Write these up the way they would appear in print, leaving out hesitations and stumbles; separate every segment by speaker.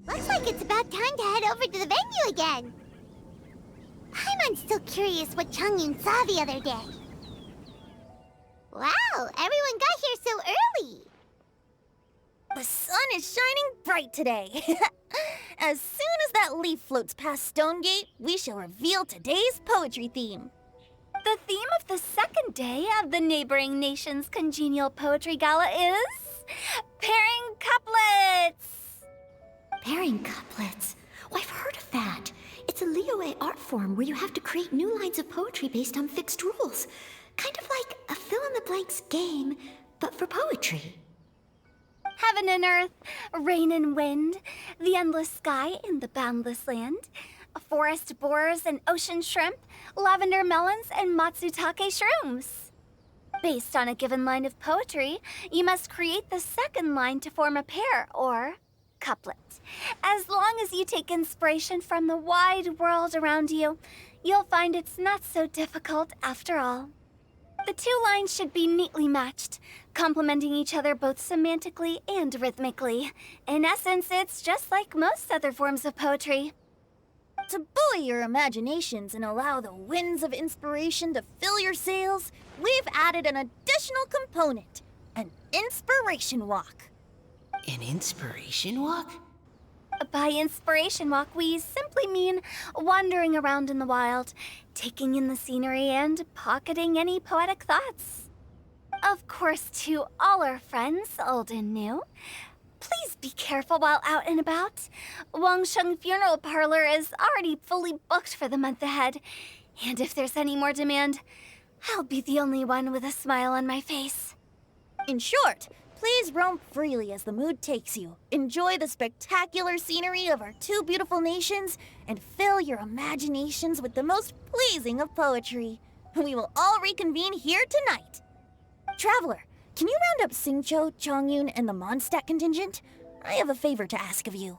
Speaker 1: Looks like it's about time to head over to the venue again. I'm still curious what Chongyun saw the other day. Wow, everyone got here so early.
Speaker 2: The sun is shining bright today. As soon as that leaf floats past Stonegate, we shall reveal today's poetry theme. The theme of the second day of the neighboring nation's congenial poetry gala is pairing couplets.
Speaker 3: Pairing couplets? Oh, I've heard of that. It's a Liyue art form where you have to create new lines of poetry based on fixed rules. Kind of like a fill-in-the-blanks game, but for poetry.
Speaker 2: Heaven and earth, rain and wind, the endless sky and the boundless land, forest borers and ocean shrimp, lavender melons and matsutake shrooms. Based on a given line of poetry, you must create the second line to form a pair, or couplet. As long as you take inspiration from the wide world around you, you'll find it's not so difficult after all. The two lines should be neatly matched, complementing each other both semantically and rhythmically. In essence, it's just like most other forms of poetry. To buoy your imaginations and allow the winds of inspiration to fill your sails, we've added an additional component, an inspiration walk.
Speaker 4: An inspiration walk?
Speaker 2: By inspiration walk, we simply mean wandering around in the wild, taking in the scenery and pocketing any poetic thoughts. Of course, to all our friends, old and new, please be careful while out and about. Wangsheng Funeral Parlor is already fully booked for the month ahead, and if there's any more demand, I'll be the only one with a smile on my face. In short, please roam freely as the mood takes you. Enjoy the spectacular scenery of our two beautiful nations, and fill your imaginations with the most pleasing of poetry. We will all reconvene here tonight. Traveler, can you round up Xingqiu, Chongyun, and the Mondstadt contingent? I have a favor to ask of you.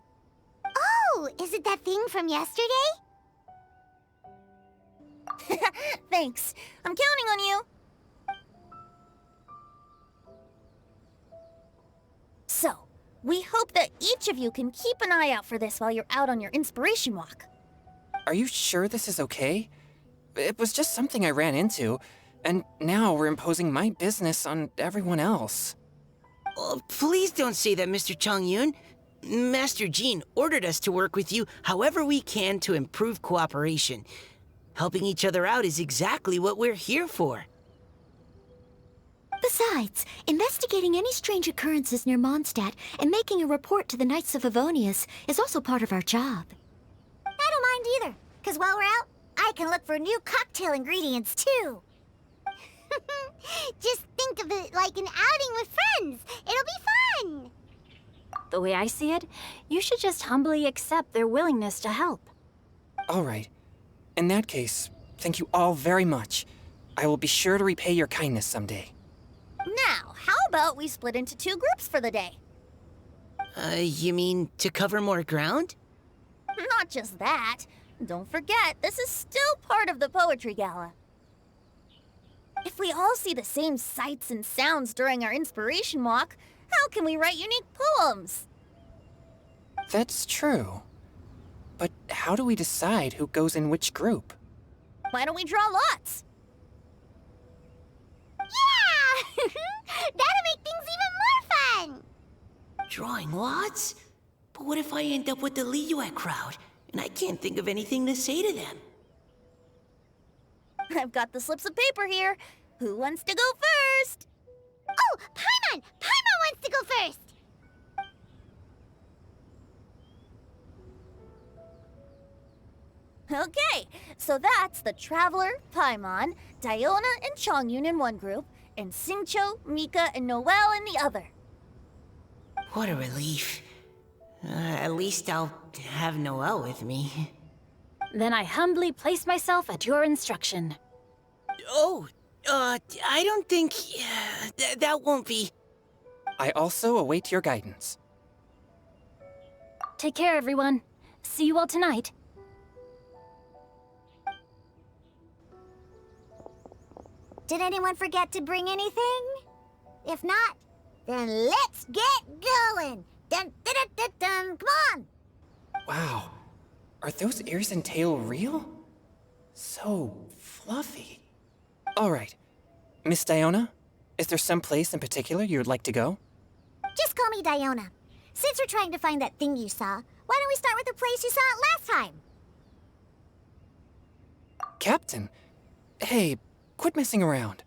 Speaker 1: Oh, is it that thing from yesterday?
Speaker 2: Thanks. I'm counting on you. So, we hope that each of you can keep an eye out for this while you're out on your inspiration walk.
Speaker 5: Are you sure this is okay? It was just something I ran into, and now we're imposing my business on everyone else.
Speaker 4: Oh, please don't say that, Mr. Chongyun. Master Jean ordered us to work with you however we can to improve cooperation. Helping each other out is exactly what we're here for.
Speaker 3: Besides, investigating any strange occurrences near Mondstadt and making a report to the Knights of Favonius is also part of our job.
Speaker 1: I don't mind either, because while we're out, I can look for new cocktail ingredients too. Just think of it like an outing with friends. It'll be fun.
Speaker 6: The way I see it, you should just humbly accept their willingness to help.
Speaker 5: All right. In that case, thank you all very much. I will be sure to repay your kindness someday.
Speaker 2: Now, how about we split into two groups for the day?
Speaker 4: You mean to cover more ground?
Speaker 2: Not just that. Don't forget, this is still part of the Poetry Gala. If we all see the same sights and sounds during our inspiration walk, how can we write unique poems?
Speaker 5: That's true. But how do we decide who goes in which group?
Speaker 2: Why don't we draw lots?
Speaker 1: Yeah! That'll make things even more fun!
Speaker 4: Drawing lots? But what if I end up with the Liyue crowd, and I can't think of anything to say to them?
Speaker 2: I've got the slips of paper here. Who wants to go first?
Speaker 1: Oh, Paimon! Paimon wants to go first!
Speaker 2: Okay, so that's the Traveler, Paimon, Diona, and Chongyun in one group, and Xingqiu, Mika, and Noelle in the other.
Speaker 4: What a relief. At least I'll have Noelle with me.
Speaker 6: Then I humbly place myself at your instruction.
Speaker 4: Oh, I don't think... that won't be...
Speaker 5: I also await your guidance.
Speaker 6: Take care, everyone. See you all tonight.
Speaker 1: Did anyone forget to bring anything? If not, then let's get going! Dun, dun, dun, dun, dun. Come on!
Speaker 5: Wow. Are those ears and tail real? So fluffy. All right. Miss Diona, is there some place in particular you would like to go?
Speaker 1: Just call me Diona. Since we're trying to find that thing you saw, why don't we start with the place you saw it last time?
Speaker 5: Captain? Hey, quit messing around.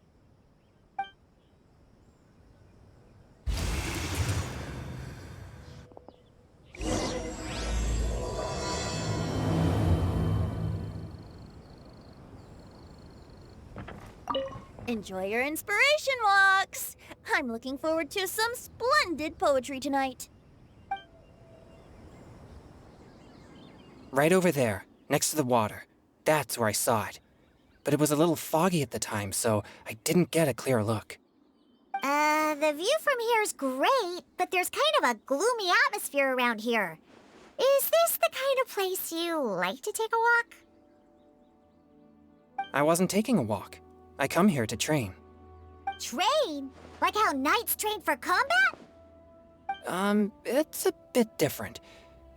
Speaker 7: Enjoy your inspiration walks! I'm looking forward to some splendid poetry tonight.
Speaker 5: Right over there, next to the water. That's where I saw it. But it was a little foggy at the time, so I didn't get a clear look.
Speaker 1: The view from here is great, but there's kind of a gloomy atmosphere around here. Is this the kind of place you like to take a walk?
Speaker 5: I wasn't taking a walk. I come here to train.
Speaker 1: Train? Like how knights train for combat?
Speaker 5: It's a bit different.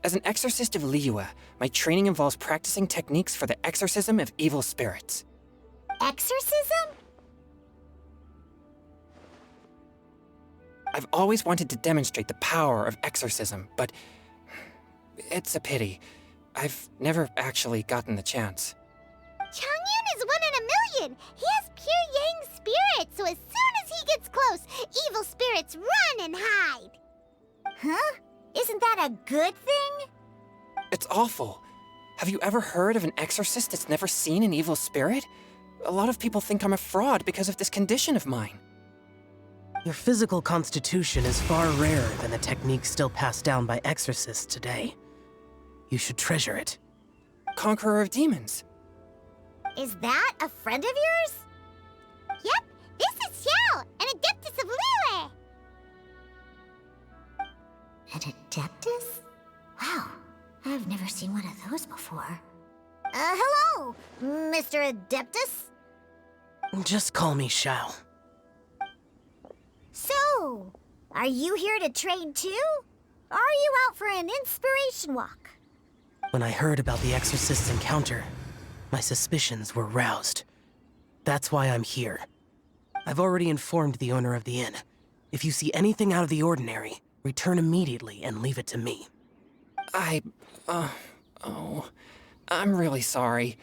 Speaker 5: As an exorcist of Liyue, my training involves practicing techniques for the exorcism of evil spirits.
Speaker 1: Exorcism?
Speaker 5: I've always wanted to demonstrate the power of exorcism, but it's a pity. I've never actually gotten the chance.
Speaker 1: Chongyun is 1 in a million! He has pure yang spirit, so as soon as he gets close, evil spirits run and hide! Huh? Isn't that a good thing?
Speaker 5: It's awful. Have you ever heard of an exorcist that's never seen an evil spirit? A lot of people think I'm a fraud because of this condition of mine.
Speaker 8: Your physical constitution is far rarer than the techniques still passed down by exorcists today. You should treasure it.
Speaker 5: Conqueror of demons.
Speaker 1: Is that a friend of yours? Yep, this is Xiao, an Adeptus of Liyue!
Speaker 3: An Adeptus? Wow, I've never seen one of those before.
Speaker 1: Hello, Mr. Adeptus?
Speaker 8: Just call me Xiao.
Speaker 1: So, are you here to train too? Or are you out for an inspiration walk?
Speaker 8: When I heard about the exorcist's encounter, my suspicions were roused. That's why I'm here. I've already informed the owner of the inn. If you see anything out of the ordinary, return immediately and leave it to me.
Speaker 5: I'm really sorry.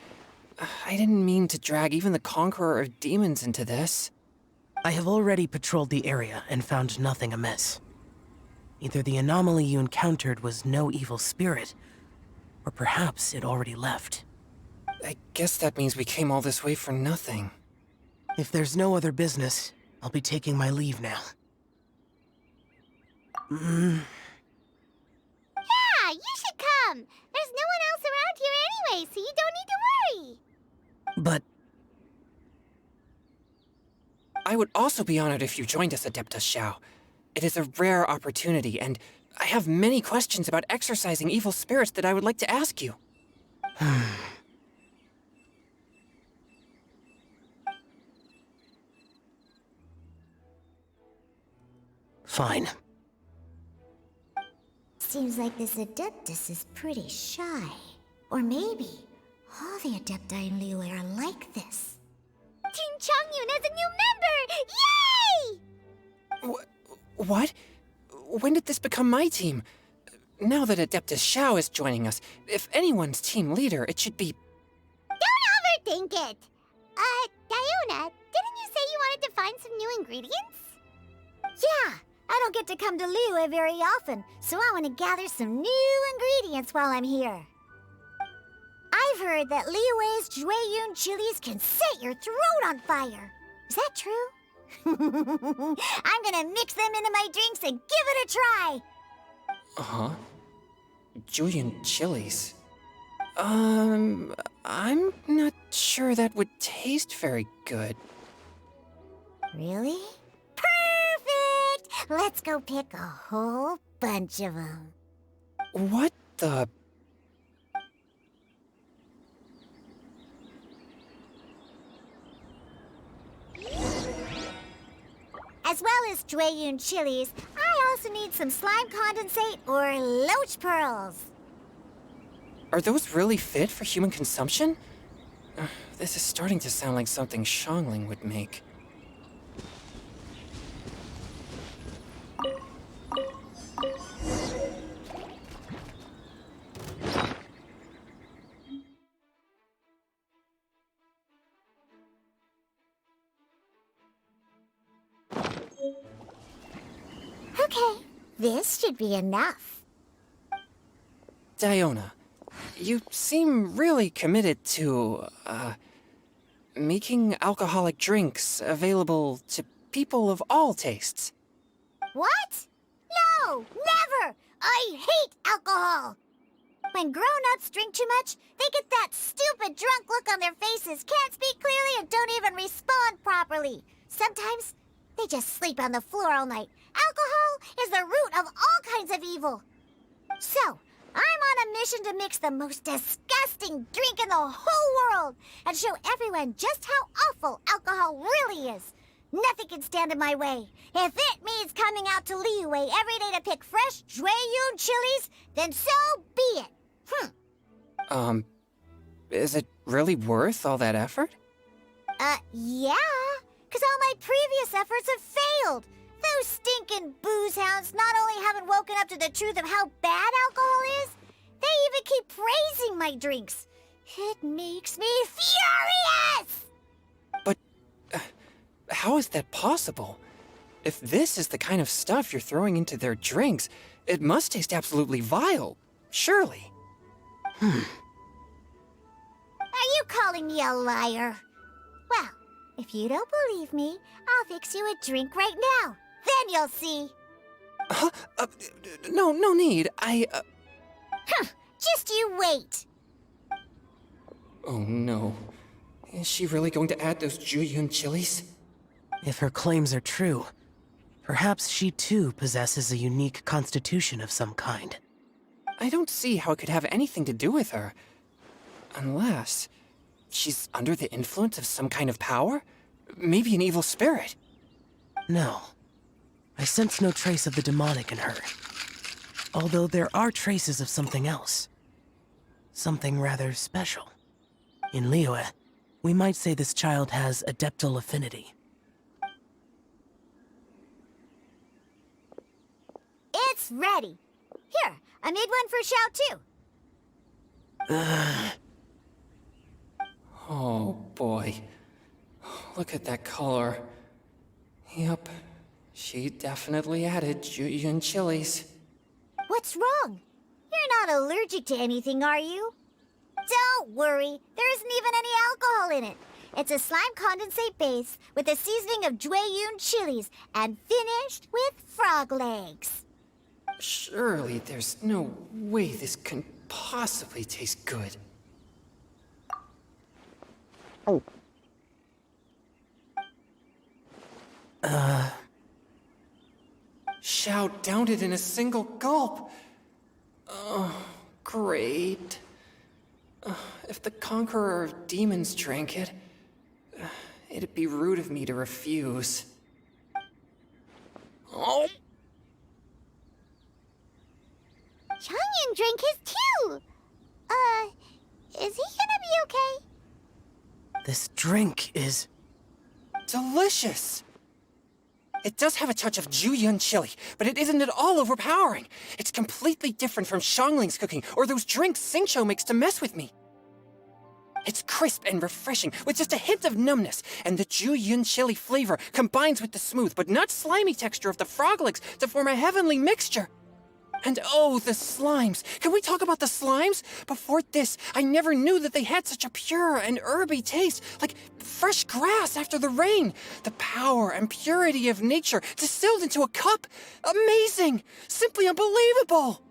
Speaker 5: I didn't mean to drag even the Conqueror of Demons into this.
Speaker 8: I have already patrolled the area and found nothing amiss. Either the anomaly you encountered was no evil spirit, or perhaps it already left.
Speaker 5: I guess that means we came all this way for nothing.
Speaker 8: If there's no other business, I'll be taking my leave now.
Speaker 1: Yeah, you should come! There's no one else around here anyway, so you don't need to worry!
Speaker 8: But
Speaker 5: I would also be honored if you joined us, Adeptus Xiao. It is a rare opportunity, and I have many questions about exorcising evil spirits that I would like to ask you.
Speaker 8: fine.
Speaker 3: Seems like this Adeptus is pretty shy. Or maybe all the Adepti in Liyue are like this.
Speaker 1: Team Chongyun has a new member! Yay!
Speaker 5: What? When did this become my team? Now that Adeptus Xiao is joining us, if anyone's team leader, it should be...
Speaker 1: Don't overthink it! Diona, didn't you say you wanted to find some new ingredients? Yeah, I don't get to come to Liyue very often, so I want to gather some new ingredients while I'm here. I've heard that Liyue's Chongyun chilies can set your throat on fire. Is that true? I'm gonna mix them into my drinks and give it a try!
Speaker 5: Uh-huh. Julian chilies. I'm not sure that would taste very good.
Speaker 1: Really? Perfect! Let's go pick a whole bunch of them.
Speaker 5: What the...
Speaker 1: As well as Chongyun chilies, I also need some slime condensate or loach pearls.
Speaker 5: Are those really fit for human consumption? This is starting to sound like something Xiangling would make.
Speaker 1: Okay, this should be enough.
Speaker 5: Diona, you seem really committed to, making alcoholic drinks available to people of all tastes.
Speaker 1: What? No, never! I hate alcohol! When grown-ups drink too much, they get that stupid drunk look on their faces, can't speak clearly, and don't even respond properly. Sometimes, they just sleep on the floor all night. Alcohol is the root of all kinds of evil. So, I'm on a mission to mix the most disgusting drink in the whole world and show everyone just how awful alcohol really is. Nothing can stand in my way. If it means coming out to Liyue every day to pick fresh Chongyun chilies, then so be it.
Speaker 5: Is it really worth all that effort?
Speaker 1: Yeah, because all my previous efforts have failed. Those stinking booze hounds not only haven't woken up to the truth of how bad alcohol is, they even keep praising my drinks. It makes me furious!
Speaker 5: But how is that possible? If this is the kind of stuff you're throwing into their drinks, it must taste absolutely vile, surely.
Speaker 1: Are you calling me a liar? Well, if you don't believe me, I'll fix you a drink right now. Then you'll see.
Speaker 5: Huh? No need.
Speaker 1: Just you wait.
Speaker 5: Oh no. Is she really going to add those Chongyun chilies?
Speaker 8: If her claims are true, perhaps she too possesses a unique constitution of some kind.
Speaker 5: I don't see how it could have anything to do with her. Unless she's under the influence of some kind of power? Maybe an evil spirit.
Speaker 8: No. I sense no trace of the demonic in her. Although there are traces of something else. Something rather special. In Liyue, we might say this child has adeptal affinity.
Speaker 1: It's ready. Here, I made one for Xiao too.
Speaker 5: Oh boy. Look at that color. Yep. She definitely added Chongyun chilies.
Speaker 1: What's wrong? You're not allergic to anything, are you? Don't worry, there isn't even any alcohol in it. It's a slime condensate base with a seasoning of Chongyun chilies and finished with frog legs.
Speaker 5: Surely there's no way this can possibly taste good. Xiao downed it in a single gulp. Oh, great. If the Conqueror of Demons drank it, it'd be rude of me to refuse. Oh!
Speaker 1: Chongyun drank his too. Is he gonna be okay?
Speaker 8: This drink is...
Speaker 5: Delicious! It does have a touch of Chongyun chili, but it isn't at all overpowering. It's completely different from Xiangling's cooking or those drinks Xingqiu makes to mess with me. It's crisp and refreshing, with just a hint of numbness, and the Chongyun chili flavor combines with the smooth but not slimy texture of the frog legs to form a heavenly mixture. And oh, the slimes! Can we talk about the slimes? Before this, I never knew that they had such a pure and herby taste, like fresh grass after the rain. The power and purity of nature distilled into a cup. Amazing! Simply unbelievable!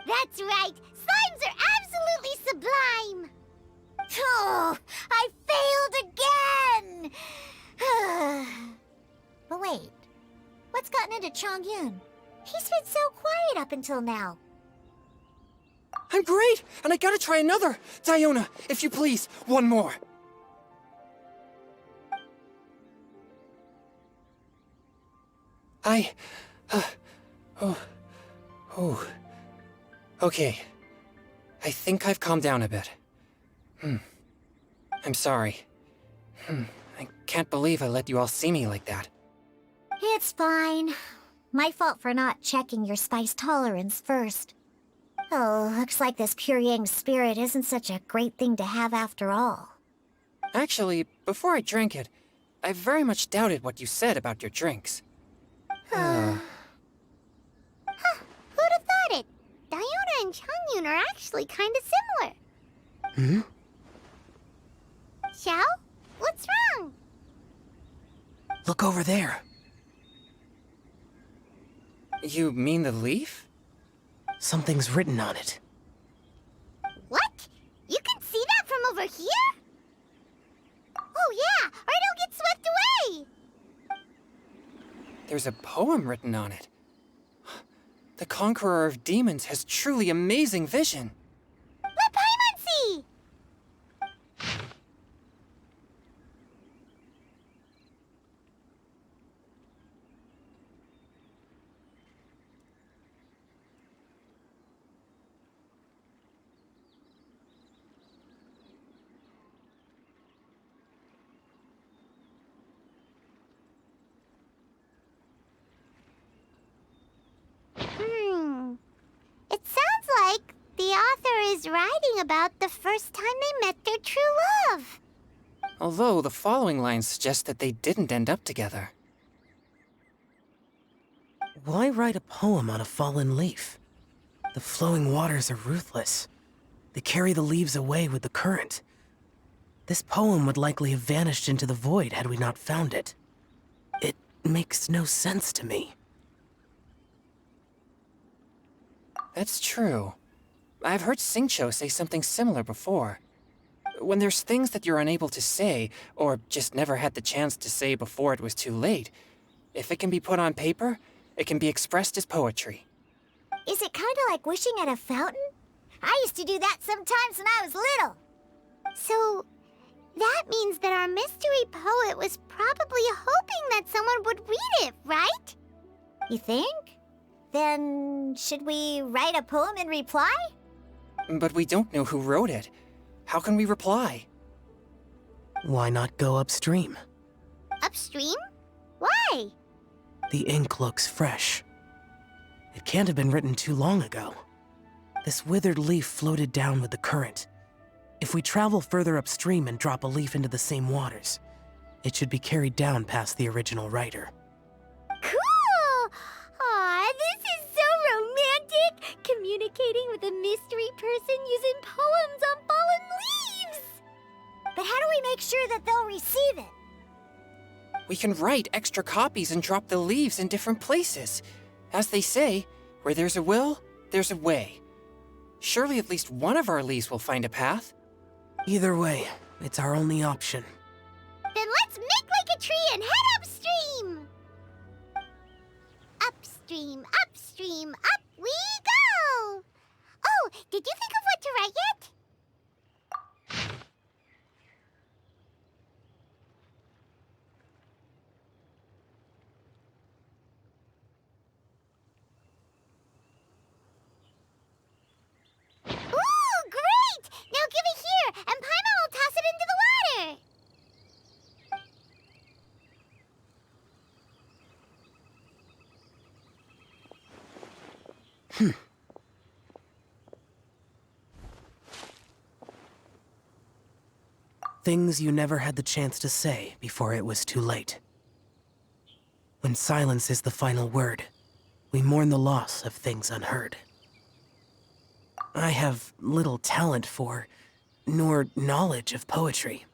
Speaker 1: That's right. Slimes are absolutely sublime. Oh, I failed again. But wait, what's gotten into Chongyun? He's been so quiet up until now.
Speaker 5: I'm great, and I gotta try another. Diona, if you please, one more. Okay. I think I've calmed down a bit. I'm sorry. I can't believe I let you all see me like that.
Speaker 1: It's fine. My fault for not checking your spice tolerance first. Oh, looks like this pure yang spirit isn't such a great thing to have after all.
Speaker 5: Actually, before I drank it, I very much doubted what you said about your drinks.
Speaker 1: Who'd have thought it? Diona and Chongyun are actually kind of similar. Xiao? What's wrong?
Speaker 8: Look over there.
Speaker 5: You mean the leaf?
Speaker 8: Something's written on it.
Speaker 1: What? You can see that from over here? Oh yeah, or it'll get swept away!
Speaker 5: There's a poem written on it. The Conqueror of Demons has truly amazing vision.
Speaker 1: Let Paimon see! It sounds like the author is writing about the first time they met their true love.
Speaker 5: Although the following lines suggest that they didn't end up together.
Speaker 8: Why write a poem on a fallen leaf? The flowing waters are ruthless. They carry the leaves away with the current. This poem would likely have vanished into the void had we not found it. It makes no sense to me.
Speaker 5: That's true. I've heard Xingqiu say something similar before. When there's things that you're unable to say, or just never had the chance to say before it was too late, if it can be put on paper, it can be expressed as poetry.
Speaker 1: Is it kind of like wishing at a fountain? I used to do that sometimes when I was little. So, that means that our mystery poet was probably hoping that someone would read it, right? You think? Then, should we write a poem in reply?
Speaker 5: But we don't know who wrote it. How can we reply?
Speaker 8: Why not go upstream?
Speaker 1: Upstream? Why?
Speaker 8: The ink looks fresh. It can't have been written too long ago. This withered leaf floated down with the current. If we travel further upstream and drop a leaf into the same waters, it should be carried down past the original writer.
Speaker 1: Cool! Aw, this is so romantic! Communicating with a mystery person using poems on fallen leaves! But how do we make sure that they'll receive it?
Speaker 5: We can write extra copies and drop the leaves in different places. As they say, where there's a will, there's a way. Surely at least one of our leaves will find a path.
Speaker 8: Either way, it's our only option.
Speaker 1: Then let's make like a tree and head upstream! Upstream, upstream, up we go! Oh, did you think of what to write yet? Ooh, great! Now give it here, and Paimon will toss it into the water!
Speaker 8: Things you never had the chance to say before it was too late. When silence is the final word, we mourn the loss of things unheard. I have little talent for, nor knowledge of poetry.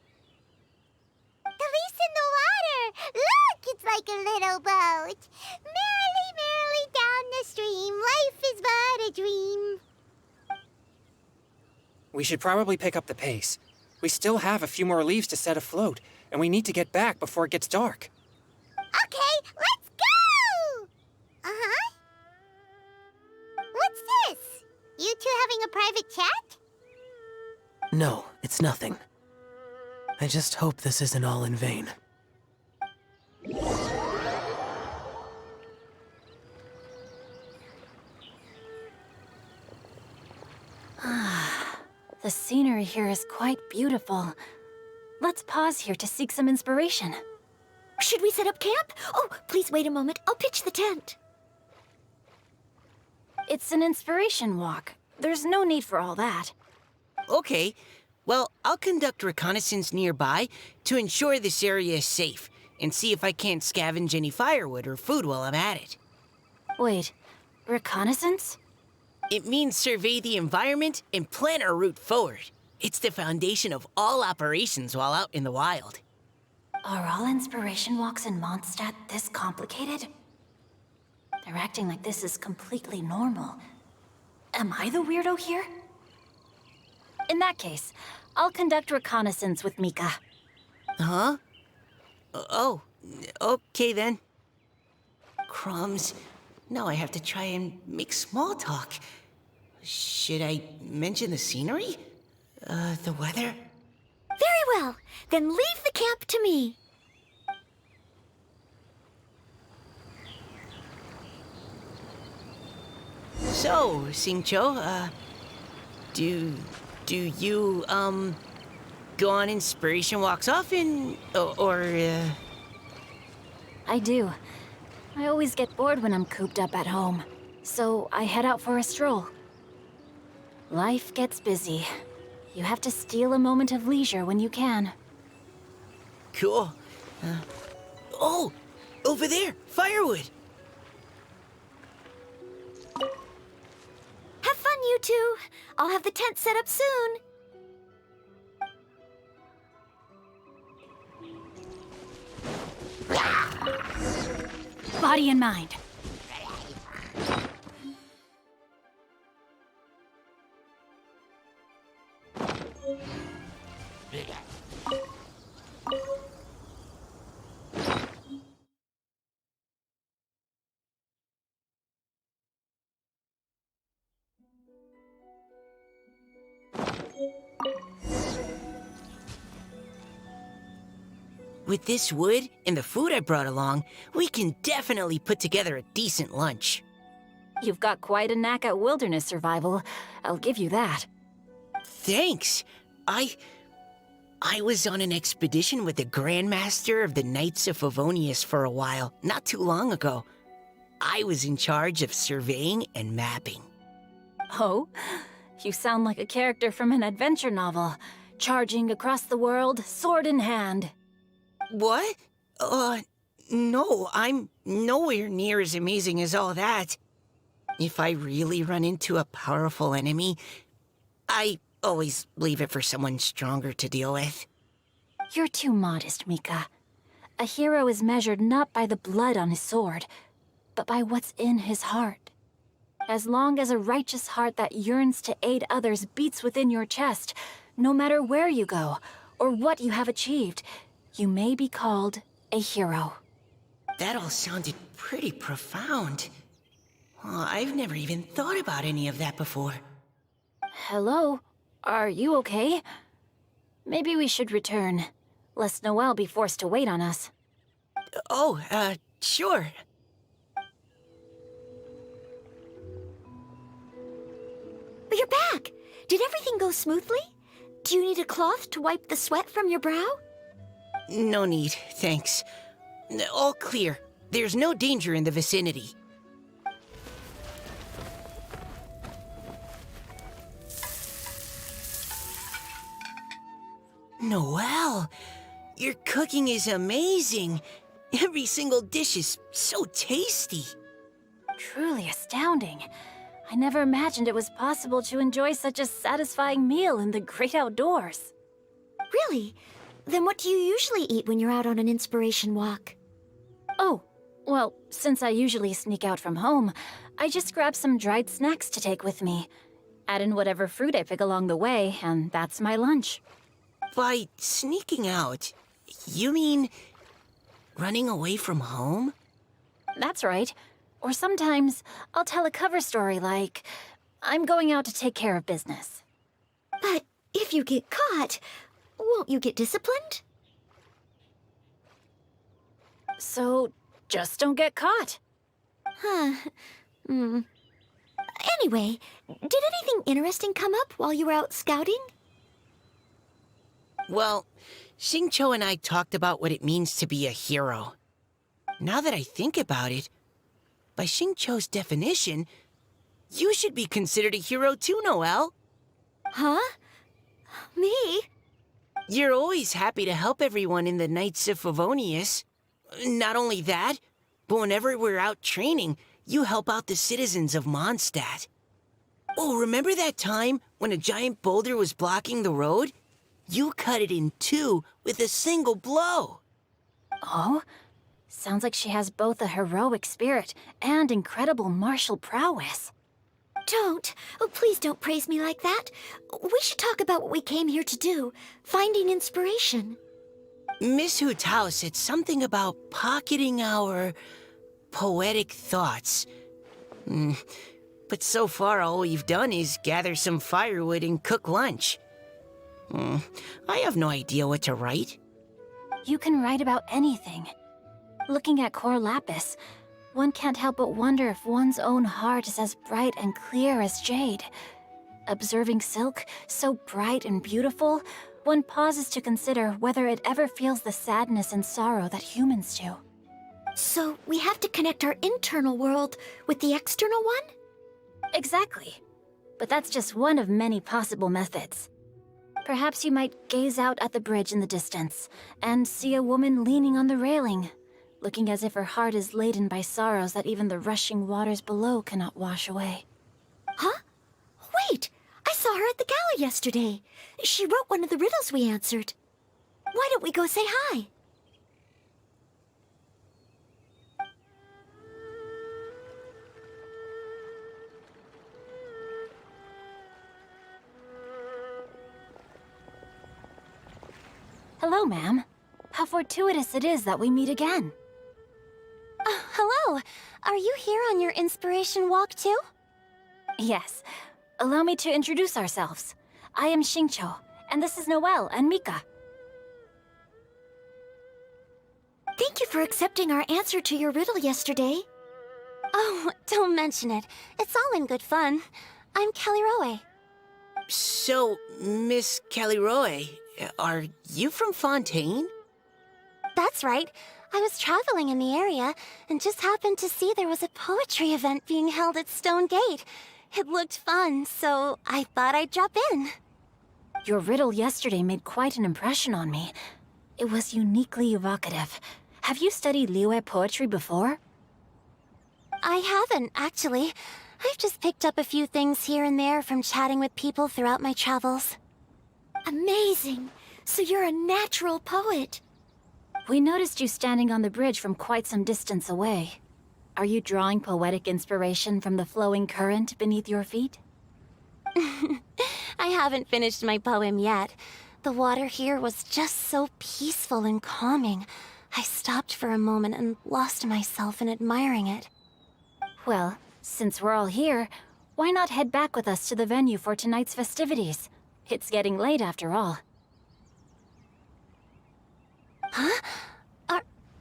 Speaker 1: The leaf's in the water! Look, it's like a little boat! Merrily, merrily down the stream, life is but a dream.
Speaker 5: We should probably pick up the pace. We still have a few more leaves to set afloat, and we need to get back before it gets dark.
Speaker 1: Okay, let's go! Uh-huh. What's this? You two having a private chat?
Speaker 8: No, it's nothing. I just hope this isn't all in vain.
Speaker 6: The scenery here is quite beautiful. Let's pause here to seek some inspiration.
Speaker 3: Should we set up camp? Oh, please wait a moment. I'll pitch the tent.
Speaker 6: It's an inspiration walk. There's no need for all that.
Speaker 4: Okay, well, I'll conduct reconnaissance nearby to ensure this area is safe and see if I can't scavenge any firewood or food while I'm at it.
Speaker 6: Wait, reconnaissance?
Speaker 4: It means survey the environment and plan our route forward. It's the foundation of all operations while out in the wild.
Speaker 6: Are all inspiration walks in Mondstadt this complicated? They're acting like this is completely normal. Am I the weirdo here? In that case, I'll conduct reconnaissance with Mika.
Speaker 4: Huh? Oh, okay then. Crumbs. Now I have to try and make small talk. Should I mention the scenery? The weather?
Speaker 3: Very well. Then leave the camp to me.
Speaker 4: So, Singcho, do you, go on inspiration walks often, or
Speaker 6: I do. I always get bored when I'm cooped up at home, so I head out for a stroll. Life gets busy. You have to steal a moment of leisure when you can.
Speaker 4: Cool. Oh, over there, firewood.
Speaker 3: Have fun, you two. I'll have the tent set up soon.
Speaker 6: Body and mind.
Speaker 4: With this wood and the food I brought along, we can definitely put together a decent lunch.
Speaker 6: You've got quite a knack at wilderness survival. I'll give you that.
Speaker 4: Thanks. I was on an expedition with the Grandmaster of the Knights of Favonius for a while, not too long ago. I was in charge of surveying and mapping.
Speaker 6: Oh? You sound like a character from an adventure novel, charging across the world, sword in hand.
Speaker 4: What? No, I'm nowhere near as amazing as all that. If I really run into a powerful enemy, I always leave it for someone stronger to deal with.
Speaker 6: You're too modest, Mika. A hero is measured not by the blood on his sword, but by what's in his heart. As long as a righteous heart that yearns to aid others beats within your chest, no matter where you go or what you have achieved, you may be called a hero.
Speaker 4: That all sounded pretty profound. I've never even thought about any of that before.
Speaker 6: Hello? Are you okay? Maybe we should return, lest Noelle be forced to wait on us.
Speaker 4: Oh, sure.
Speaker 3: But you're back. Did everything go smoothly? Do you need a cloth to wipe the sweat from your brow?
Speaker 4: No need, thanks. All clear. There's no danger in the vicinity. Noelle, your cooking is amazing. Every single dish is so tasty.
Speaker 6: Truly astounding. I never imagined it was possible to enjoy such a satisfying meal in the great outdoors.
Speaker 3: Really? Then what do you usually eat when you're out on an inspiration walk?
Speaker 6: Oh, well, since I usually sneak out from home, I just grab some dried snacks to take with me. Add in whatever fruit I pick along the way, and that's my lunch.
Speaker 4: By sneaking out, you mean running away from home?
Speaker 6: That's right. Or sometimes I'll tell a cover story like, I'm going out to take care of business.
Speaker 3: But if you get caught, won't you get disciplined?
Speaker 6: So, just don't get caught.
Speaker 3: Huh. Anyway, did anything interesting come up while you were out scouting?
Speaker 4: Well, Xingqiu and I talked about what it means to be a hero. Now that I think about it, by Xingqiu's definition, you should be considered a hero too, Noelle.
Speaker 3: Huh? Me?
Speaker 4: You're always happy to help everyone in the Knights of Favonius. Not only that, but whenever we're out training, you help out the citizens of Mondstadt. Oh, remember that time when a giant boulder was blocking the road? You cut it in two with a single blow.
Speaker 6: Oh? Sounds like she has both a heroic spirit and incredible martial prowess.
Speaker 3: Don't. Oh, please don't praise me like that. We should talk about what we came here to do. Finding inspiration.
Speaker 4: Miss Hu Tao said something about pocketing our poetic thoughts. But so far, all we've done is gather some firewood and cook lunch. I have no idea what to write.
Speaker 6: You can write about anything. Looking at Core Lapis, one can't help but wonder if one's own heart is as bright and clear as jade. Observing silk, so bright and beautiful, one pauses to consider whether it ever feels the sadness and sorrow that humans do.
Speaker 3: So we have to connect our internal world with the external one?
Speaker 6: Exactly. But that's just one of many possible methods. Perhaps you might gaze out at the bridge in the distance and see a woman leaning on the railing, looking as if her heart is laden by sorrows that even the rushing waters below cannot wash away.
Speaker 3: Huh? Wait! I saw her at the gala yesterday. She wrote one of the riddles we answered. Why don't we go say hi?
Speaker 6: Hello, ma'am. How fortuitous it is that we meet again.
Speaker 2: Hello. Are you here on your inspiration walk too?
Speaker 6: Yes. Allow me to introduce ourselves. I am Xingqiu, and this is Noelle and Mika.
Speaker 3: Thank you for accepting our answer to your riddle yesterday.
Speaker 2: Oh, don't mention it. It's all in good fun. I'm Caliroe.
Speaker 4: So, Miss Caliroe, are you from Fontaine?
Speaker 2: That's right. I was traveling in the area and just happened to see there was a poetry event being held at Stone Gate. It looked fun, so I thought I'd drop in.
Speaker 6: Your riddle yesterday made quite an impression on me. It was uniquely evocative. Have you studied Liyue poetry before?
Speaker 2: I haven't, actually. I've just picked up a few things here and there from chatting with people throughout my travels.
Speaker 3: Amazing! So you're a natural poet.
Speaker 6: We noticed you standing on the bridge from quite some distance away. Are you drawing poetic inspiration from the flowing current beneath your feet?
Speaker 2: I haven't finished my poem yet. The water here was just so peaceful and calming. I stopped for a moment and lost myself in admiring it.
Speaker 6: Well, since we're all here, why not head back with us to the venue for tonight's festivities? It's getting late after all.
Speaker 2: Huh?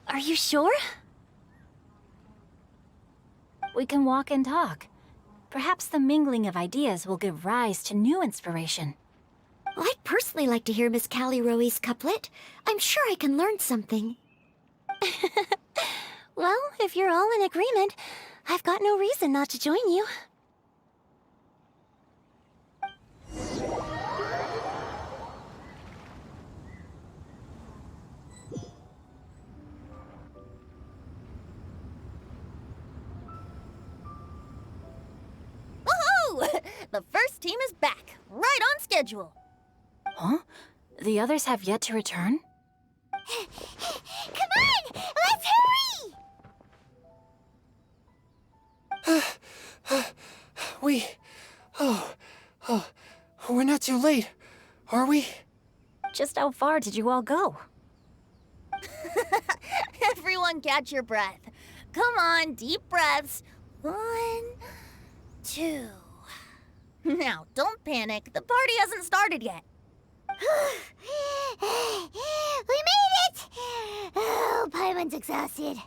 Speaker 2: Are you sure?
Speaker 6: We can walk and talk. Perhaps the mingling of ideas will give rise to new inspiration.
Speaker 3: Well, I'd personally like to hear Miss Caliroe's couplet. I'm sure I can learn something.
Speaker 2: Well, if you're all in agreement, I've got no reason not to join you.
Speaker 7: Woohoo! The first team is back, right on schedule.
Speaker 6: Huh? The others have yet to return?
Speaker 1: Come on! Let's hurry!
Speaker 5: We're not too late, are we?
Speaker 6: Just how far did you all go?
Speaker 7: Everyone catch your breath. Come on, deep breaths. 1, 2. Now, don't panic. The party hasn't started yet.
Speaker 1: We made it! Oh, Paimon's exhausted.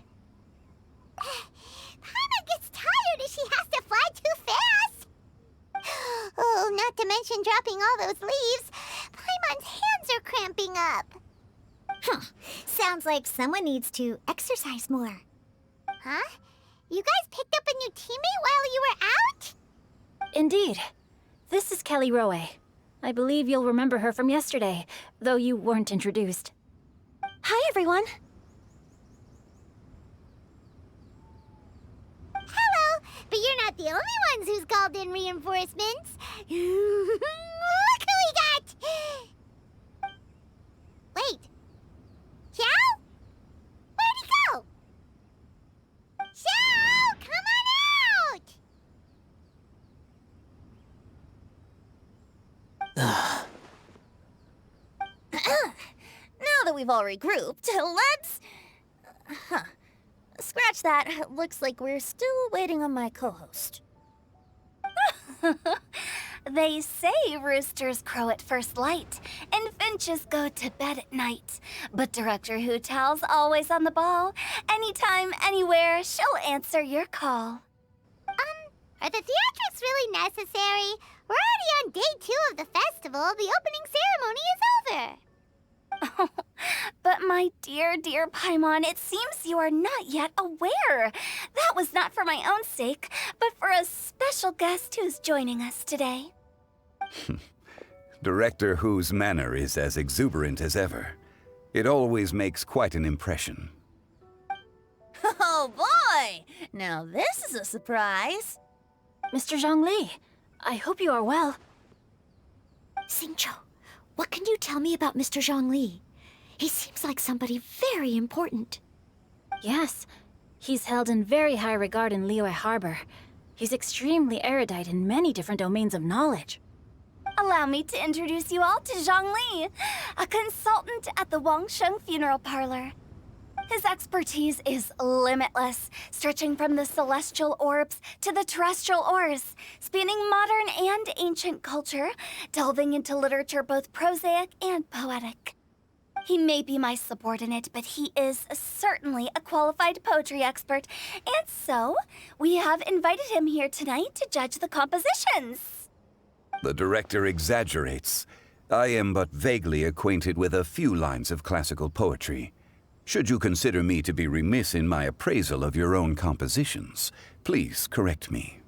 Speaker 1: Paimon gets tired if she has to fly too fast. Oh, not to mention dropping all those leaves. Paimon Paimon's hands are cramping up.
Speaker 3: Sounds like someone needs to exercise more.
Speaker 1: Huh? You guys picked up a new teammate while you were out?
Speaker 6: Indeed. This is Kelly Rowe. I believe you'll remember her from yesterday, though you weren't introduced.
Speaker 3: Hi, everyone.
Speaker 1: Hello, but you're not the only ones who's called in reinforcements. Look who we got! Wait. Xiao? Where'd he go? Xiao, come on out!
Speaker 7: Now that we've all regrouped, let's... Scratch that. Looks like we're still waiting on my co-host.
Speaker 2: They say roosters crow at first light, and finches go to bed at night. But Director Hu Tao's always on the ball. Anytime, anywhere, she'll answer your call.
Speaker 1: Are the theatrics really necessary? We're already on day 2 of the festival. The opening ceremony is over.
Speaker 2: But my dear, dear Paimon, it seems you are not yet aware. That was not for my own sake, but for a special guest who's joining us today.
Speaker 9: Director Hu's manner is as exuberant as ever. It always makes quite an impression.
Speaker 7: Oh boy! Now this is a surprise.
Speaker 6: Mr. Zhongli, I hope you are well.
Speaker 3: Xingqiu, what can you tell me about Mr. Zhongli? He seems like somebody very important.
Speaker 6: Yes, he's held in very high regard in Liyue Harbor. He's extremely erudite in many different domains of knowledge.
Speaker 2: Allow me to introduce you all to Zhang Li, a consultant at the Wangsheng Funeral Parlor. His expertise is limitless, stretching from the celestial orbs to the terrestrial ores, spanning modern and ancient culture, delving into literature both prosaic and poetic. He may be my subordinate, but he is certainly a qualified poetry expert, and so we have invited him here tonight to judge the compositions.
Speaker 9: The director exaggerates. I am but vaguely acquainted with a few lines of classical poetry. Should you consider me to be remiss in my appraisal of your own compositions, please correct me.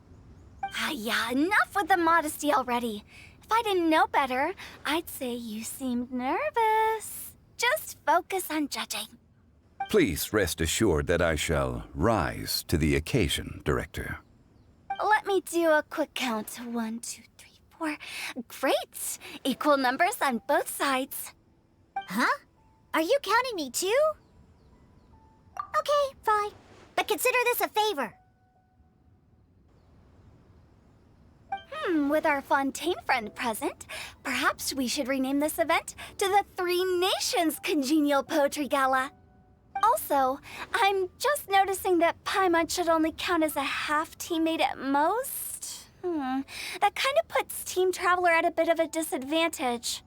Speaker 2: Yeah, enough with the modesty already. If I didn't know better, I'd say you seemed nervous. Just focus on judging.
Speaker 9: Please rest assured that I shall rise to the occasion, Director.
Speaker 2: Let me do a quick count. 1, 2, 3, 4. Great! Equal numbers on both sides.
Speaker 1: Huh? Are you counting me too? Okay, fine. But consider this a favor.
Speaker 2: With our Fontaine friend present, perhaps we should rename this event to the Three Nations Congenial Poetry Gala. Also, I'm just noticing that Paimon should only count as a half teammate at most. That kind of puts Team Traveler at a bit of a disadvantage.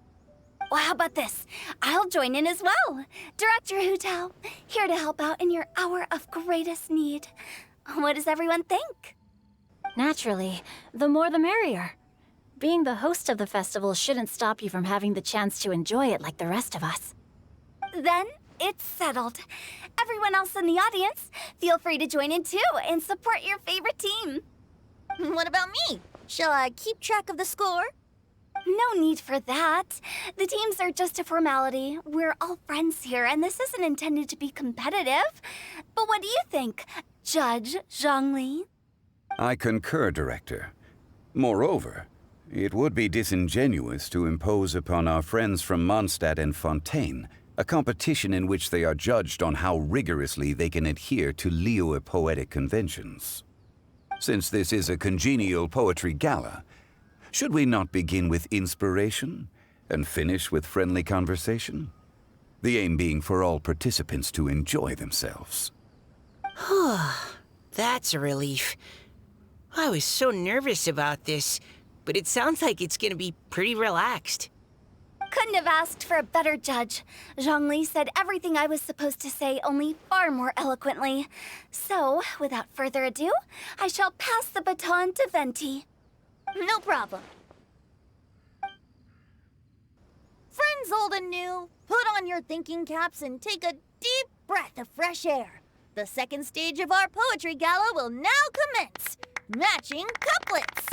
Speaker 2: Well, how about this? I'll join in as well. Director Hu Tao, here to help out in your hour of greatest need. What does everyone think?
Speaker 6: Naturally, the more the merrier. Being the host of the festival shouldn't stop you from having the chance to enjoy it like the rest of us.
Speaker 2: Then it's settled. Everyone else in the audience, feel free to join in too and support your favorite team.
Speaker 7: What about me? Shall I keep track of the score?
Speaker 2: No need for that. The teams are just a formality. We're all friends here, and this isn't intended to be competitive. But what do you think, Judge Zhongli?
Speaker 9: I concur, Director. Moreover, it would be disingenuous to impose upon our friends from Mondstadt and Fontaine a competition in which they are judged on how rigorously they can adhere to Liyue poetic conventions. Since this is a congenial poetry gala, should we not begin with inspiration and finish with friendly conversation? The aim being for all participants to enjoy themselves.
Speaker 4: That's a relief. I was so nervous about this, but it sounds like it's gonna be pretty relaxed.
Speaker 2: Couldn't have asked for a better judge. Zhongli said everything I was supposed to say, only far more eloquently. So, without further ado, I shall pass the baton to Venti.
Speaker 7: No problem. For friends, old and new. Put on your thinking caps and take a deep breath of fresh air. The second stage of our poetry gala will now commence. Matching couplets.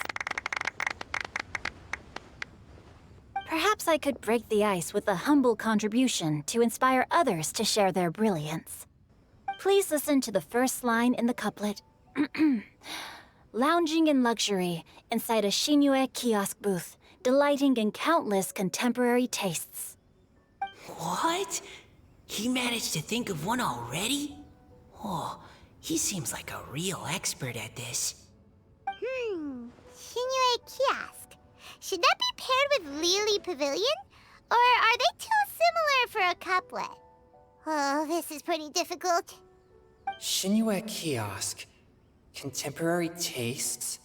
Speaker 6: Perhaps I could break the ice with a humble contribution to inspire others to share their brilliance. Please listen to the first line in the couplet. Lounging in luxury inside a Shinue kiosk booth, delighting in countless contemporary tastes.
Speaker 4: What? He managed to think of one already? Oh, he seems like a real expert at this.
Speaker 1: Shinue Kiosk. Should that be paired with Lily Pavilion? Or are they too similar for a couplet? Oh, this is pretty difficult.
Speaker 5: Shinue Kiosk. Contemporary tastes?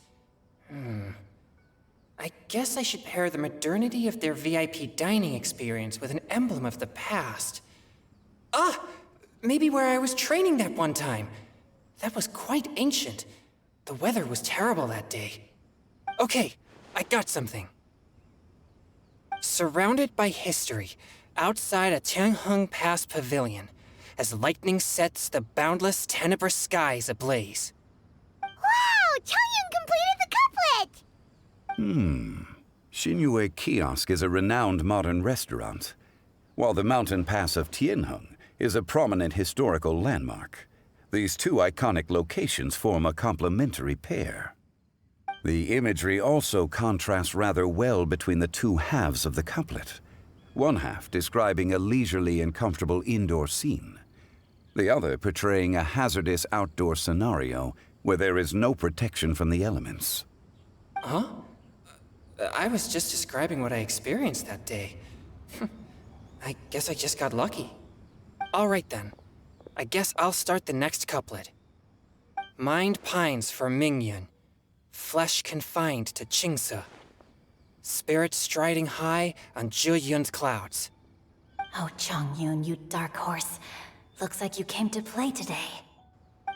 Speaker 5: I guess I should pair the modernity of their VIP dining experience with an emblem of the past. Maybe where I was training that one time. That was quite ancient. The weather was terrible that day. Okay, I got something. Surrounded by history, outside a Chongyun Pass pavilion, as lightning sets the boundless tenebrous skies ablaze.
Speaker 1: Wow! Chongyun completed the couplet!
Speaker 9: Shinue Kiosk is a renowned modern restaurant, while the mountain pass of Tianheng is a prominent historical landmark. These two iconic locations form a complementary pair. The imagery also contrasts rather well between the two halves of the couplet. One half describing a leisurely and comfortable indoor scene, the other portraying a hazardous outdoor scenario where there is no protection from the elements.
Speaker 5: Huh? I was just describing what I experienced that day. I guess I just got lucky. All right then. I guess I'll start the next couplet. Mind pines for Mingyun, flesh confined to Qingse, spirit striding high on Zheyun's clouds.
Speaker 6: Oh, Chongyun, you dark horse. Looks like you came to play today.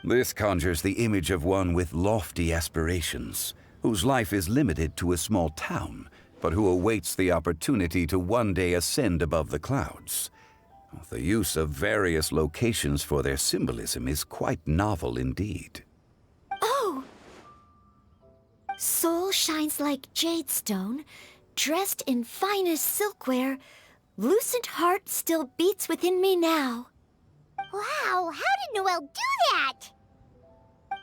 Speaker 9: This conjures the image of one with lofty aspirations, whose life is limited to a small town, but who awaits the opportunity to one day ascend above the clouds. The use of various locations for their symbolism is quite novel indeed.
Speaker 3: Oh! Soul shines like jadestone, dressed in finest silkware. Lucent heart still beats within me now.
Speaker 1: Wow, how did Noelle do that?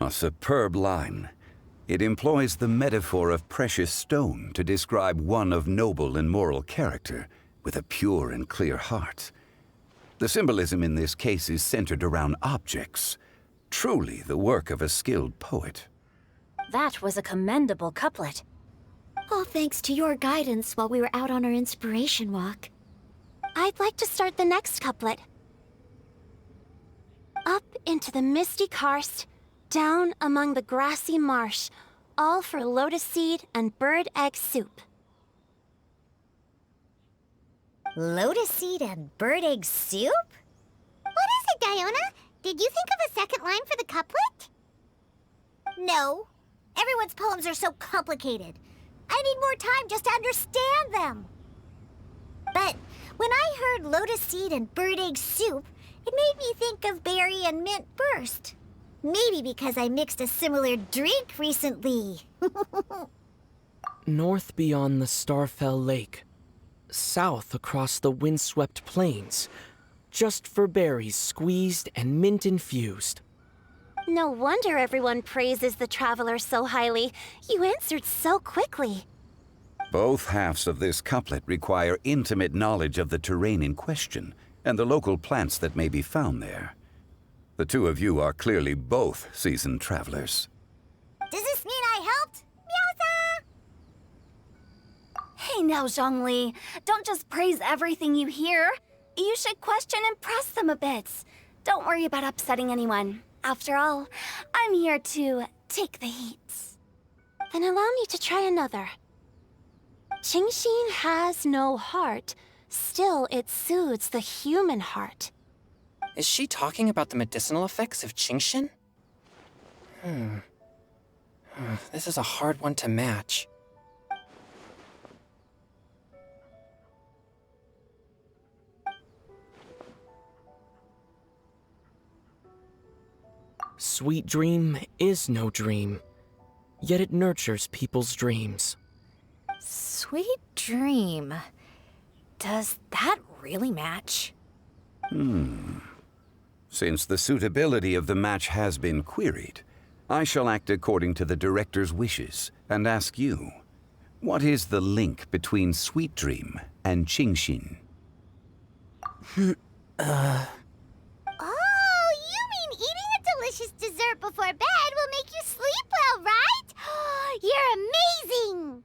Speaker 9: A superb line. It employs the metaphor of precious stone to describe one of noble and moral character, with a pure and clear heart. The symbolism in this case is centered around objects, truly the work of a skilled poet.
Speaker 6: That was a commendable couplet.
Speaker 3: All thanks to your guidance while we were out on our inspiration walk.
Speaker 2: I'd like to start the next couplet. Up into the misty karst, down among the grassy marsh, all for lotus seed and bird egg soup.
Speaker 1: Lotus seed and bird egg soup? What is it, Diona? Did you think of a second line for the couplet? No. Everyone's poems are so complicated. I need more time just to understand them. But when I heard lotus seed and bird egg soup, it made me think of berry and mint burst. Maybe because I mixed a similar drink recently.
Speaker 10: North beyond the Starfell Lake. South across the windswept plains. Just for berries squeezed and mint infused.
Speaker 2: No wonder everyone praises the traveler so highly. You answered so quickly.
Speaker 9: Both halves of this couplet require intimate knowledge of the terrain in question and the local plants that may be found there. The two of you are clearly both seasoned travelers.
Speaker 1: Does this mean I helped? Meowza!
Speaker 2: Hey now, Zhongli. Don't just praise everything you hear. You should question and press them a bit. Don't worry about upsetting anyone. After all, I'm here to take the heat. Then allow me to try another. Qingxin has no heart. Still, it soothes the human heart.
Speaker 5: Is she talking about the medicinal effects of Qingxin? This is a hard one to match.
Speaker 10: sweet dream is no dream, yet it nurtures people's dreams.
Speaker 6: Sweet dream. Does that really match?
Speaker 9: Since the suitability of the match has been queried, I shall act according to the director's wishes and ask you, what is the link between Sweet Dream and Genshin?
Speaker 1: Oh, you mean eating a delicious dessert before bed will make you sleep well, right? You're amazing!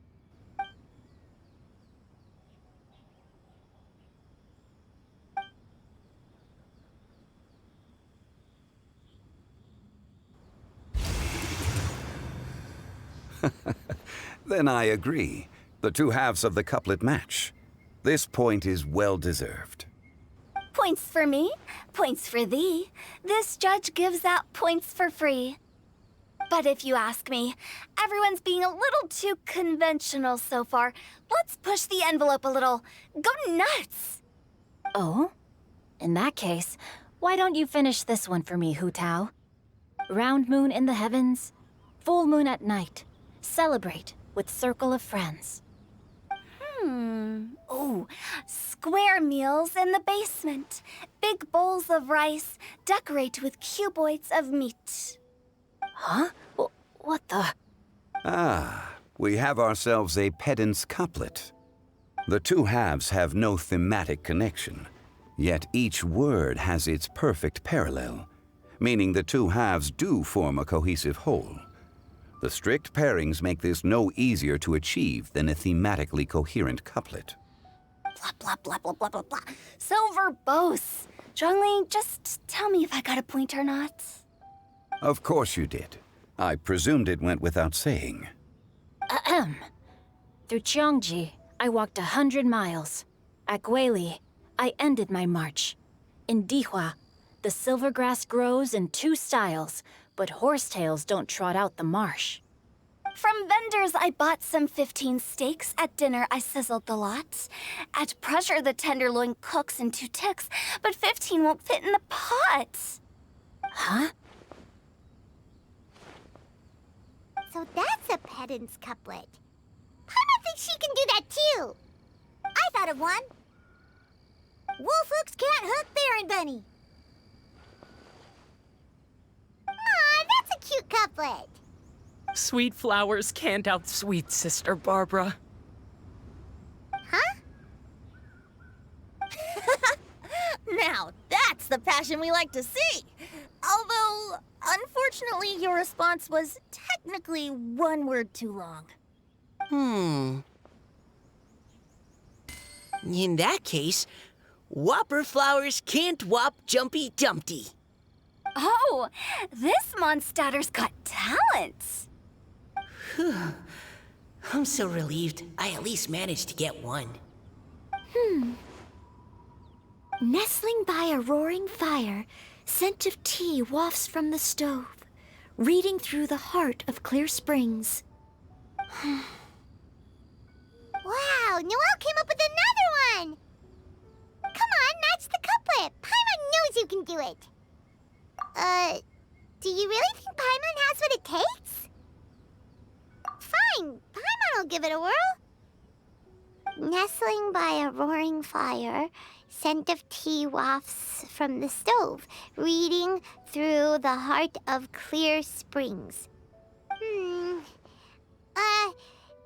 Speaker 9: Then I agree. The two halves of the couplet match. This point is well deserved.
Speaker 2: Points for me, points for thee. This judge gives out points for free. But if you ask me, everyone's being a little too conventional so far. Let's push the envelope a little. Go nuts!
Speaker 6: Oh? In that case, why don't you finish this one for me, Hu Tao? Round moon in the heavens, full moon at night. Celebrate with circle of friends.
Speaker 2: Oh, square meals in the basement. Big bowls of rice, decorate with cuboids of meat.
Speaker 6: Huh? What the?
Speaker 9: Ah, we have ourselves a pedant's couplet. The two halves have no thematic connection, yet each word has its perfect parallel, meaning the two halves do form a cohesive whole. The strict pairings make this no easier to achieve than a thematically coherent couplet.
Speaker 2: Blah, blah, blah, blah, blah, blah, blah. So verbose. Zhongli, just tell me if I got a point or not.
Speaker 9: Of course you did. I presumed it went without saying.
Speaker 6: Ahem. Through Cheongji, I walked 100 miles. At Guili, I ended my march. In Dihua, the silver grass grows in two styles, but horsetails don't trot out the marsh.
Speaker 2: From vendors, I bought some 15 steaks. At dinner, I sizzled the lot. At pressure, the tenderloin cooks in 2 ticks, but 15 won't fit in the pot.
Speaker 6: Huh?
Speaker 1: So that's a pedant's couplet. Paimon thinks she can do that too. I thought of one. Wolf hooks can't hook Baron Bunny. Aw, that's a cute couplet.
Speaker 10: Sweet flowers can't outsweet Sister Barbara.
Speaker 1: Huh?
Speaker 7: Now, that's the passion we like to see. Although, unfortunately, your response was technically one word too long.
Speaker 4: In that case, Whopper flowers can't whop Jumpy Dumpty.
Speaker 2: Oh, this monster's got talent.
Speaker 4: I'm so relieved I at least managed to get one.
Speaker 3: Nestling by a roaring fire, scent of tea wafts from the stove, reading through the heart of clear springs.
Speaker 1: Wow, Noelle came up with another one! Come on, match the couplet. Paimon knows you can do it. Do you really think Paimon has what it takes? Fine, Paimon will give it a whirl. Nestling by a roaring fire, scent of tea wafts from the stove, reading through the heart of clear springs.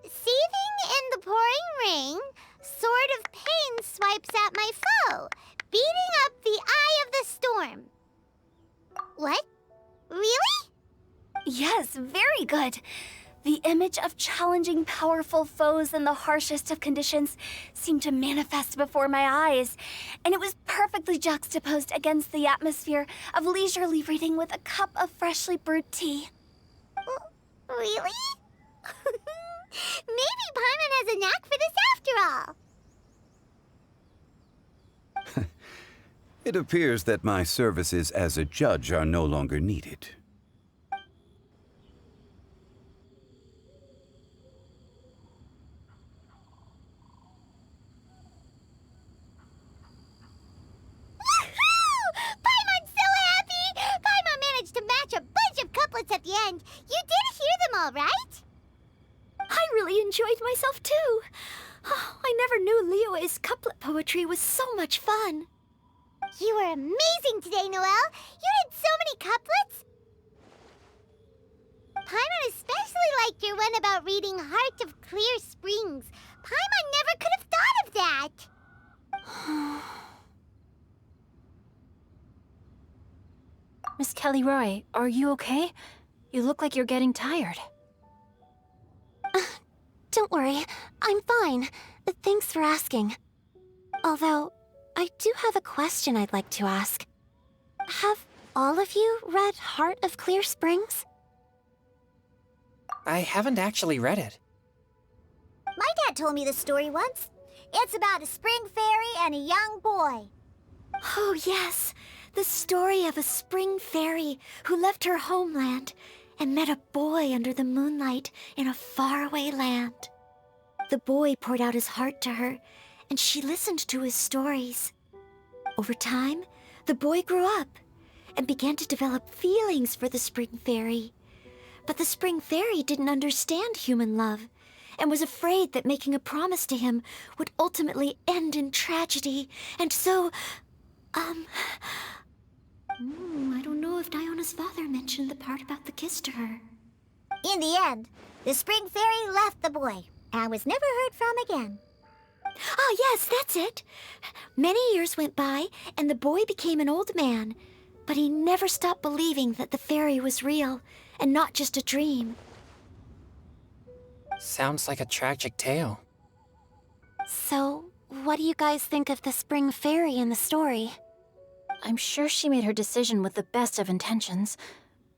Speaker 1: Seething in the pouring rain, sword of pain swipes at my foe, beating up the eye of the storm. What? Really?
Speaker 2: Yes, very good. The image of challenging powerful foes in the harshest of conditions seemed to manifest before my eyes, and it was perfectly juxtaposed against the atmosphere of leisurely reading with a cup of freshly brewed tea.
Speaker 1: Really? Maybe Paimon has a knack for this after all.
Speaker 9: It appears that my services as a judge are no longer needed.
Speaker 1: Paimon's so happy! Paimon managed to match a bunch
Speaker 3: myself too. Oh, I never knew Liyue's couplet poetry was so much fun.
Speaker 1: You were amazing today, Noelle. You did so many couplets. Paimon especially liked your one about reading Heart of Clear Springs. Paimon never could have thought of that.
Speaker 6: Miss Kelly Roy, are you okay? You look like you're getting tired.
Speaker 3: Don't worry, I'm fine. Thanks for asking. Although, I do have a question I'd like to ask. Have all of you read Heart of Clear Springs?
Speaker 5: I haven't actually read it.
Speaker 1: My dad told me this story once. It's about a spring fairy and a young boy.
Speaker 3: Oh, yes. The story of a spring fairy who left her homeland and met a boy under the moonlight in a faraway land. The boy poured out his heart to her, and she listened to his stories. Over time, the boy grew up and began to develop feelings for the spring fairy. But the spring fairy didn't understand human love and was afraid that making a promise to him would ultimately end in tragedy. And so, I don't know if Diona's father mentioned the part about the kiss to her.
Speaker 1: In the end, the spring fairy left the boy and was never heard from again.
Speaker 3: Oh, yes, that's it. Many years went by, and the boy became an old man, but he never stopped believing that the fairy was real and not just a dream.
Speaker 5: Sounds like a tragic tale.
Speaker 3: So, what do you guys think of the spring fairy in the story?
Speaker 6: I'm sure she made her decision with the best of intentions,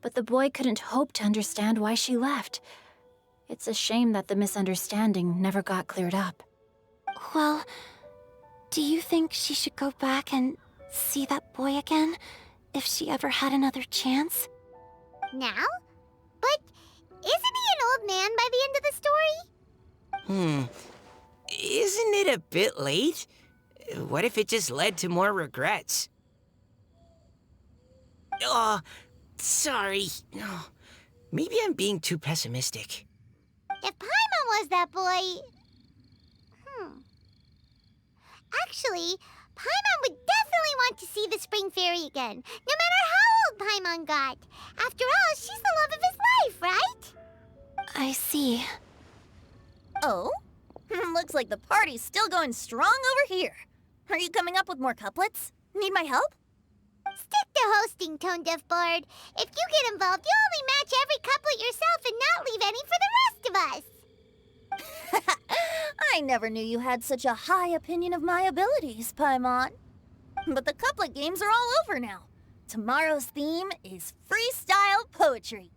Speaker 6: but the boy couldn't hope to understand why she left. It's a shame that the misunderstanding never got cleared up.
Speaker 3: Well, do you think she should go back and see that boy again if she ever had another chance?
Speaker 1: Now? But isn't he an old man by the end of the story?
Speaker 4: Isn't it a bit late? What if it just led to more regrets? Oh, sorry. Oh, maybe I'm being too pessimistic.
Speaker 1: If Paimon was that boy... Actually, Paimon would definitely want to see the spring fairy again, no matter how old Paimon got. After all, she's the love of his life, right?
Speaker 3: I see.
Speaker 7: Oh? Looks like the party's still going strong over here. Are you coming up with more couplets? Need my help?
Speaker 1: Stick to hosting, Tone Deaf Bard. If you get involved, you'll only match every couplet yourself and not leave any for the rest of us.
Speaker 7: I never knew you had such a high opinion of my abilities, Paimon. But the couplet games are all over now. Tomorrow's theme is freestyle poetry.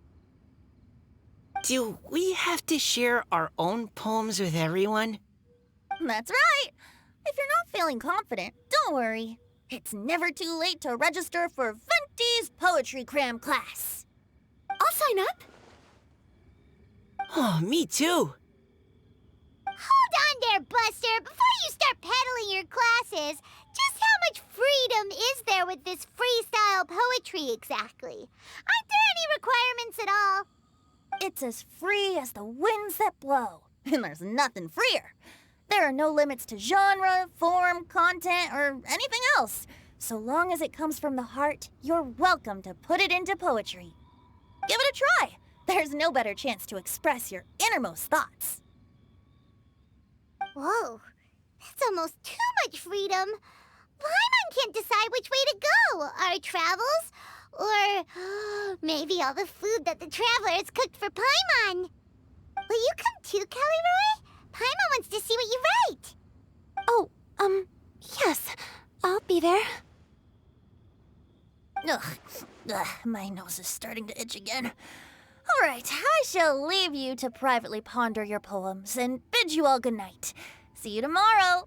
Speaker 4: Do we have to share our own poems with everyone?
Speaker 7: That's right. If you're not feeling confident, don't worry. It's never too late to register for Venti's Poetry Cram class.
Speaker 3: I'll sign up.
Speaker 4: Oh, me too.
Speaker 1: Hold on there, Buster. Before you start peddling your classes, just how much freedom is there with this freestyle poetry exactly? Aren't there any requirements at all?
Speaker 7: It's as free as the winds that blow, and there's nothing freer. There are no limits to genre, form, content, or anything else. So long as it comes from the heart, you're welcome to put it into poetry. Give it a try. There's no better chance to express your innermost thoughts.
Speaker 1: Whoa, that's almost too much freedom. Paimon can't decide which way to go. Our travels, or maybe all the food that the travelers cooked for Paimon. Will you come too, Kelly Roy? Paimon wants to see what you write.
Speaker 3: Oh, yes. I'll be there.
Speaker 7: Ugh, my nose is starting to itch again. All right, I shall leave you to privately ponder your poems and bid you all good night. See you tomorrow.